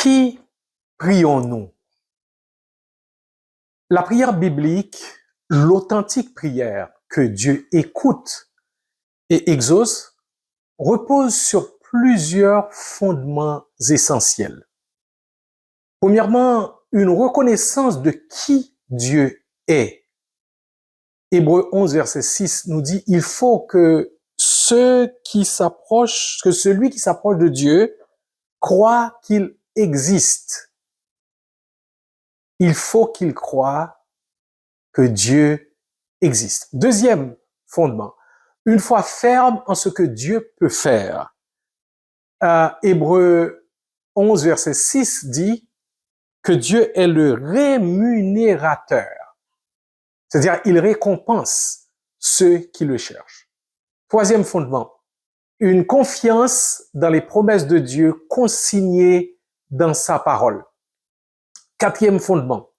Qui prions-nous? La prière biblique, l'authentique prière que Dieu écoute et exauce, repose sur plusieurs fondements essentiels. Premièrement, une reconnaissance de qui Dieu est. Hébreux 11, verset 6 nous dit, il faut que celui qui s'approche de Dieu croit qu'il existe. Il faut qu'il croie que Dieu existe. Deuxième fondement, une foi ferme en ce que Dieu peut faire. Hébreux 11, verset 6 dit que Dieu est le rémunérateur. C'est-à-dire, il récompense ceux qui le cherchent. Troisième fondement, une confiance dans les promesses de Dieu consignées dans sa parole. Quatrième fondement,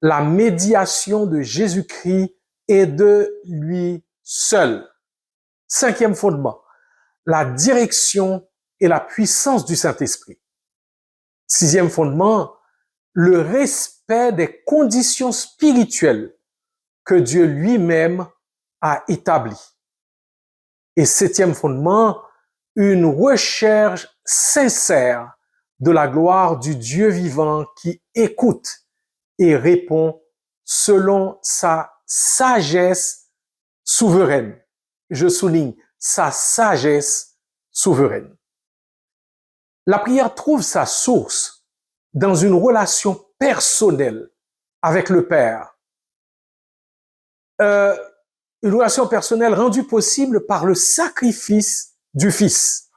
la médiation de Jésus-Christ et de lui seul. Cinquième fondement, la direction et la puissance du Saint-Esprit. Sixième fondement, le respect des conditions spirituelles que Dieu lui-même a établies. Et septième fondement, une recherche sincère de la gloire du Dieu vivant qui écoute et répond selon sa sagesse souveraine. Je souligne, sa sagesse souveraine. La prière trouve sa source dans une relation personnelle avec le Père. Une relation personnelle rendue possible par le sacrifice du Fils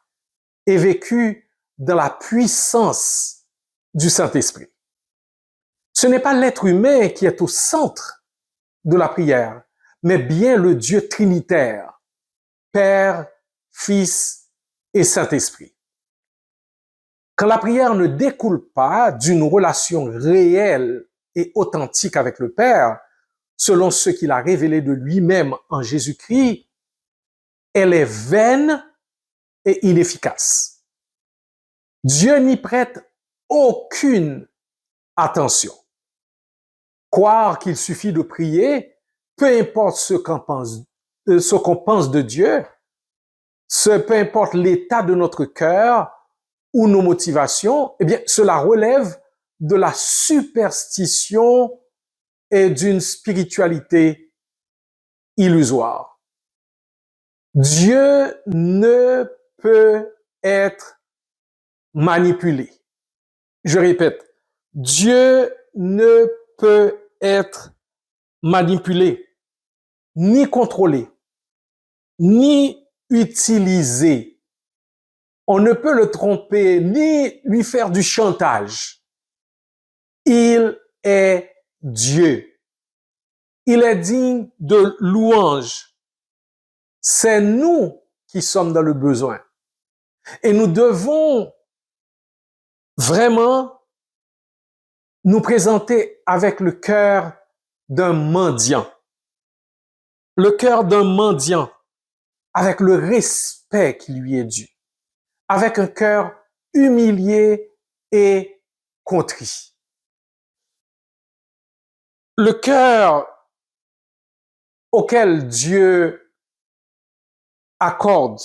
et vécue dans la puissance du Saint-Esprit. Ce n'est pas l'être humain qui est au centre de la prière, mais bien le Dieu trinitaire, Père, Fils et Saint-Esprit. Quand la prière ne découle pas d'une relation réelle et authentique avec le Père, selon ce qu'il a révélé de lui-même en Jésus-Christ, elle est vaine et inefficace. Dieu n'y prête aucune attention. Croire qu'il suffit de prier, peu importe ce qu'on pense de Dieu, peu importe l'état de notre cœur ou nos motivations, eh bien, cela relève de la superstition et d'une spiritualité illusoire. Dieu ne peut être manipulé. Je répète, Dieu ne peut être manipulé, ni contrôlé, ni utilisé. On ne peut le tromper, ni lui faire du chantage. Il est Dieu. Il est digne de louange. C'est nous qui sommes dans le besoin. Et nous devons vraiment nous présenter avec le cœur d'un mendiant. Le cœur d'un mendiant, avec le respect qui lui est dû. Avec un cœur humilié et contrit. Le cœur auquel Dieu accorde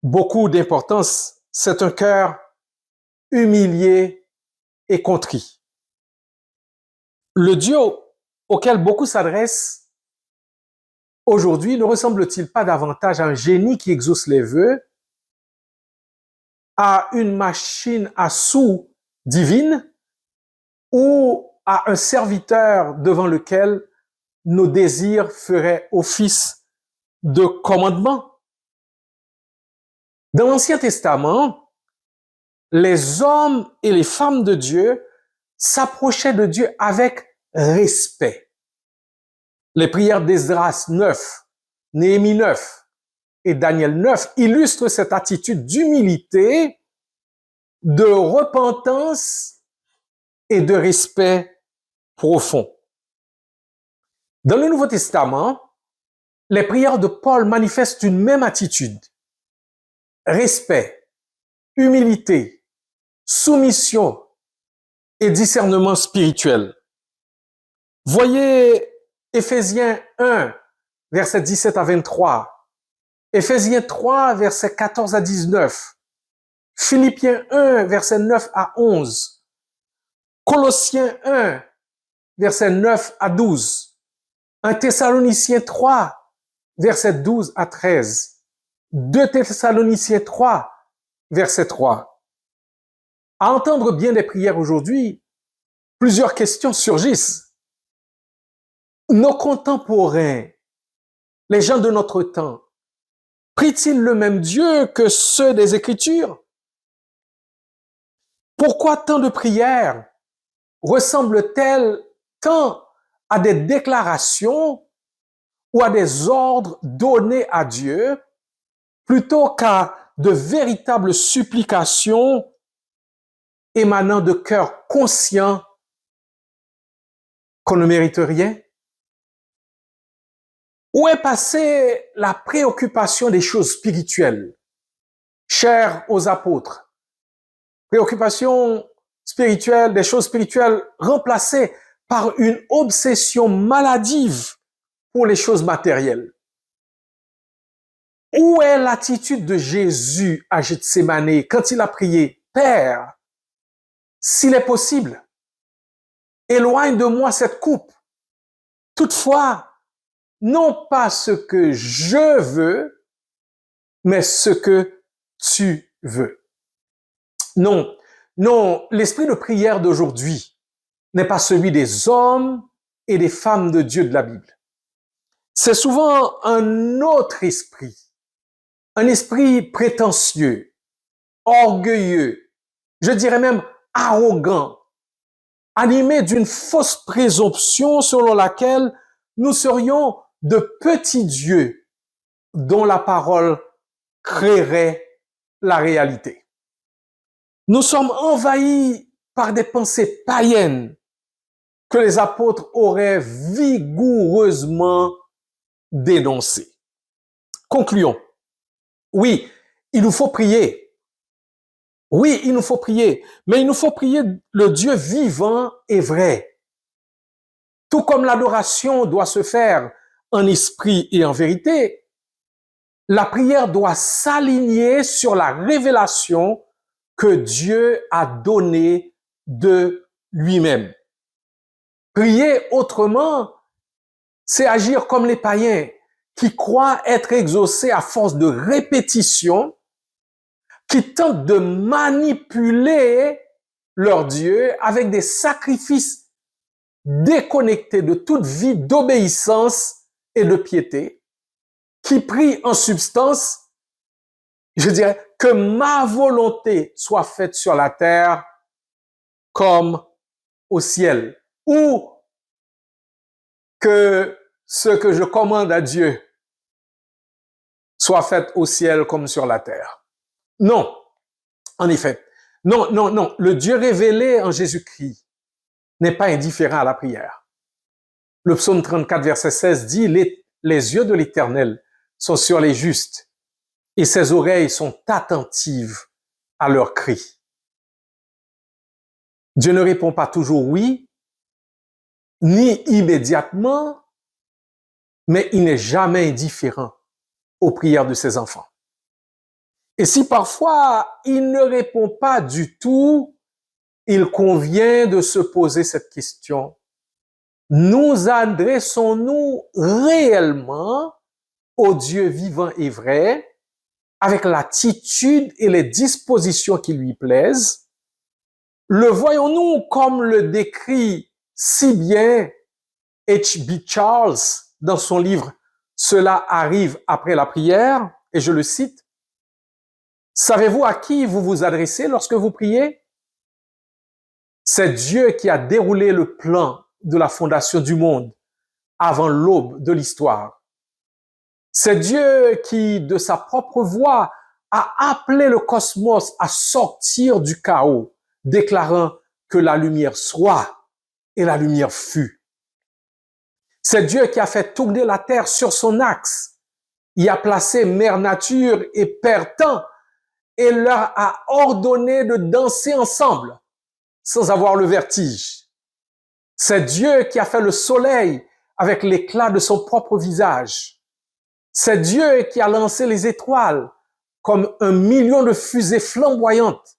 beaucoup d'importance, c'est un cœur humilié et contrit. Le Dieu auquel beaucoup s'adressent aujourd'hui ne ressemble-t-il pas davantage à un génie qui exauce les vœux, à une machine à sous divine ou à un serviteur devant lequel nos désirs feraient office de commandement? Dans l'Ancien Testament, les hommes et les femmes de Dieu s'approchaient de Dieu avec respect. Les prières d'Esdras 9, Néhémie 9 et Daniel 9 illustrent cette attitude d'humilité, de repentance et de respect profond. Dans le Nouveau Testament, les prières de Paul manifestent une même attitude. Respect, humilité, soumission et discernement spirituel. Voyez Éphésiens 1, versets 17 à 23, Éphésiens 3, versets 14 à 19, Philippiens 1, versets 9 à 11, Colossiens 1, versets 9 à 12, 1 Thessaloniciens 3, versets 12 à 13, 2 Thessaloniciens 3, verset 3. À entendre bien les prières aujourd'hui, plusieurs questions surgissent. Nos contemporains, les gens de notre temps, prient-ils le même Dieu que ceux des Écritures? Pourquoi tant de prières ressemblent-elles tant à des déclarations ou à des ordres donnés à Dieu plutôt qu'à de véritables supplications émanant de cœurs conscients qu'on ne mérite rien? Où est passée la préoccupation des choses spirituelles, chères aux apôtres? Préoccupation spirituelle, des choses spirituelles remplacées par une obsession maladive pour les choses matérielles. Où est l'attitude de Jésus à Gethsémani quand il a prié, « Père, s'il est possible, éloigne de moi cette coupe. Toutefois, non pas ce que je veux, mais ce que tu veux. » Non, non, l'esprit de prière d'aujourd'hui n'est pas celui des hommes et des femmes de Dieu de la Bible. C'est souvent un autre esprit, un esprit prétentieux, orgueilleux, je dirais même arrogant, animé d'une fausse présomption selon laquelle nous serions de petits dieux dont la parole créerait la réalité. Nous sommes envahis par des pensées païennes que les apôtres auraient vigoureusement dénoncées. Concluons. Oui, il nous faut prier. Oui, il nous faut prier, mais il nous faut prier le Dieu vivant et vrai. Tout comme l'adoration doit se faire en esprit et en vérité, la prière doit s'aligner sur la révélation que Dieu a donnée de lui-même. Prier autrement, c'est agir comme les païens qui croient être exaucés à force de répétition, qui tentent de manipuler leur Dieu avec des sacrifices déconnectés de toute vie d'obéissance et de piété, qui prient en substance, je dirais, que ma volonté soit faite sur la terre comme au ciel, ou que ce que je commande à Dieu soit fait au ciel comme sur la terre. Non, en effet. Non, non, non. Le Dieu révélé en Jésus-Christ n'est pas indifférent à la prière. Le psaume 34, verset 16 dit, les yeux de l'Éternel sont sur les justes et ses oreilles sont attentives à leurs cris. Dieu ne répond pas toujours oui, ni immédiatement, mais il n'est jamais indifférent aux prières de ses enfants. Et si parfois il ne répond pas du tout, il convient de se poser cette question. Nous adressons-nous réellement au Dieu vivant et vrai, avec l'attitude et les dispositions qui lui plaisent? Le voyons-nous comme le décrit si bien H.B. Charles dans son livre « Cela arrive après la prière », et je le cite, « Savez-vous à qui vous vous adressez lorsque vous priez? C'est Dieu qui a déroulé le plan de la fondation du monde avant l'aube de l'histoire. C'est Dieu qui, de sa propre voix, a appelé le cosmos à sortir du chaos, déclarant que la lumière soit, et la lumière fut. C'est Dieu qui a fait tourner la terre sur son axe, y a placé mère nature et père temps, et leur a ordonné de danser ensemble sans avoir le vertige. C'est Dieu qui a fait le soleil avec l'éclat de son propre visage. C'est Dieu qui a lancé les étoiles comme 1 million de fusées flamboyantes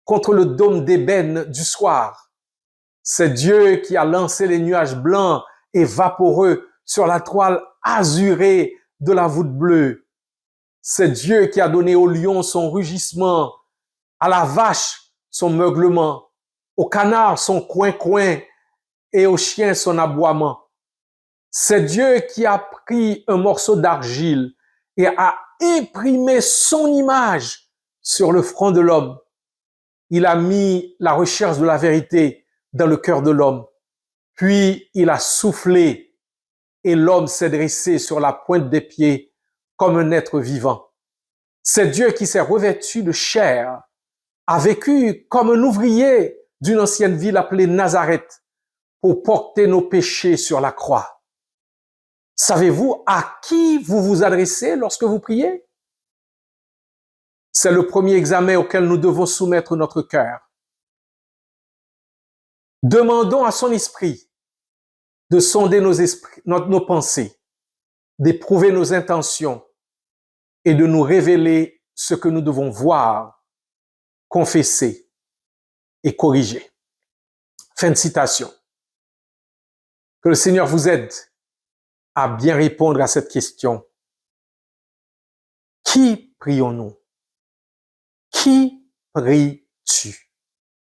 contre le dôme d'ébène du soir. C'est Dieu qui a lancé les nuages blancs et vaporeux sur la toile azurée de la voûte bleue. C'est Dieu qui a donné au lion son rugissement, à la vache son meuglement, au canard son coin-coin et au chien son aboiement. C'est Dieu qui a pris un morceau d'argile et a imprimé son image sur le front de l'homme. Il a mis la recherche de la vérité dans le cœur de l'homme. Puis il a soufflé et l'homme s'est dressé sur la pointe des pieds comme un être vivant. C'est Dieu qui s'est revêtu de chair, a vécu comme un ouvrier d'une ancienne ville appelée Nazareth pour porter nos péchés sur la croix. Savez-vous à qui vous vous adressez lorsque vous priez? C'est le premier examen auquel nous devons soumettre notre cœur. Demandons à son esprit de sonder nos pensées, d'éprouver nos intentions et de nous révéler ce que nous devons voir, confesser et corriger. Fin de citation. Que le Seigneur vous aide à bien répondre à cette question. Qui prions-nous? Qui pries-tu?